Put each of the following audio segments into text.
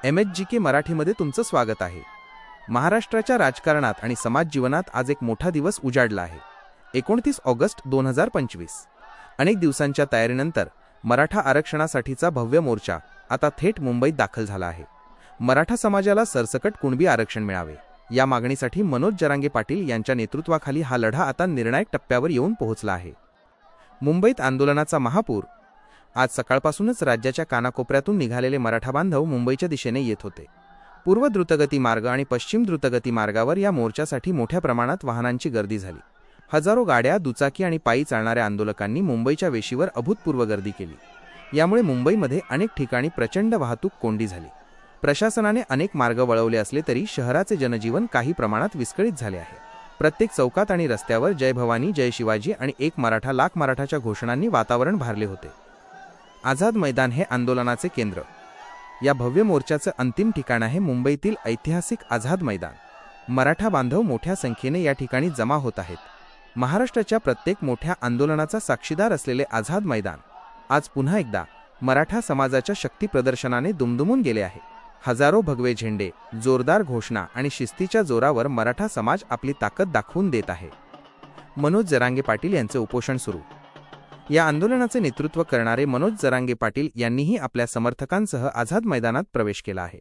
MHGK मराठीमध्ये तुमचं स्वागत आहे। महाराष्ट्राच्या राजकारणात आणि समाज जीवनात आज एक मोठा दिवस उजाडला आहे। 29 ऑगस्ट 2025। अनेक दिवसांच्या तयारीनंतर मराठा आरक्षणासाठीचा भव्य मोर्चा आता थेट मुंबईत दाखल झाला आहे। मराठा समाजाला सरसकट कुणबी आरक्षण मिळावे या मागणीसाठी मनोज जरांगे पाटील यांच्या नेतृत्वाखाली हा लढा आता निर्णायक टप्प्यावर येऊन पोहोचला आहे। मुंबईत आंदोलनाचा महापूर। आज सकाळपासूनच राज्याच्या कानाकोपऱ्यातून निघालेले मराठा बांधव मुंबईच्या दिशेने येत होते। पूर्व द्रुतगती मार्ग आणि पश्चिम द्रुतगती मार्गावर या मोर्चासाठी मोठ्या प्रमाणात वाहनांची गर्दी झाली। हजारो गाड्या, दुचाकी आणि पायी चालणाऱ्या आंदोलकांनी मुंबईच्या वेशीवर अभूतपूर्व गर्दी केली। यामुळे मुंबईमध्ये अनेक ठिकाणी प्रचंड वाहतूक कोंडी झाली। प्रशासनाने अनेक मार्ग वळवले असले तरी शहराचे जनजीवन काही प्रमाणात विस्कळीत झाले आहे। प्रत्येक चौकात आणि रस्त्यावर जय भवानी, जय शिवाजी आणि एक मराठा लाख मराठाच्या घोषणांनी वातावरण भारले होते। आझाद मैदान हे आंदोलनाचे केंद्र। या भव्य मोर्चाचे अंतिम ठिकाण आहे मुंबईतील ऐतिहासिक आझाद मैदान। मराठा बांधव मोठ्या संख्येने या ठिकाणी जमा होत आहेत। महाराष्ट्राच्या प्रत्येक मोठ्या आंदोलनाचा साक्षीदार असलेले आझाद मैदान आज पुन्हा एकदा मराठा समाजाच्या शक्ती प्रदर्शनाने दुमदुमून गेले आहे। हजारो भगवे झेंडे, जोरदार घोषणा आणि शिस्तीच्या जोरावर मराठा समाज आपली ताकद दाखवून देत आहे। मनोज जरांगे पाटील यांचे उपोषण सुरू। या आंदोलनाचे नेतृत्व करणारे मनोज जरांगे पाटील यांनीही आपल्या समर्थकांसह आझाद मैदानात प्रवेश केला आहे।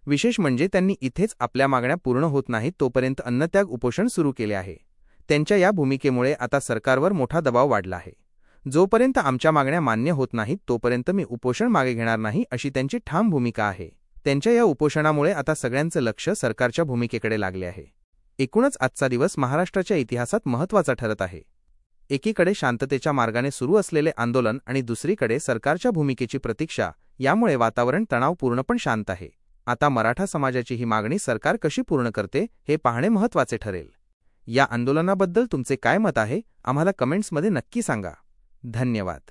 विशेष म्हणजे त्यांनी इथेच आपल्या मागण्या पूर्ण होत नाहीत तोपर्यंत अन्नत्याग उपोषण सुरू केले आहे। त्यांच्या या भूमिकेमुळे आता सरकारवर मोठा दबाव वाढला आहे। जोपर्यंत आमच्या मागण्या मान्य होत नाहीत तोपर्यंत मी उपोषण मागे घेणार नाही अशी त्यांची ठाम भूमिका आहे। त्यांच्या या उपोषणामुळे आता सगळ्यांचे लक्ष सरकारच्या भूमिकेकडे लागले आहे। एकूणच आजचा दिवस महाराष्ट्राच्या इतिहासात महत्त्वाचा ठरत आहे। एकीकडे शांततेच्या मार्गाने सुरू असलेले आंदोलन आणि दुसरीकडे सरकारच्या भूमिकेची प्रतीक्षा, यामुळे वातावरण तणावपूर्ण पण शांत आहे। आता मराठा समाजाची ही मागणी सरकार कशी पूर्ण करते हे पाहणे महत्त्वाचे ठरेल। या आंदोलनाबद्दल तुमचे काय मत आहे आम्हाला कमेंट्समध्ये नक्की सांगा। धन्यवाद।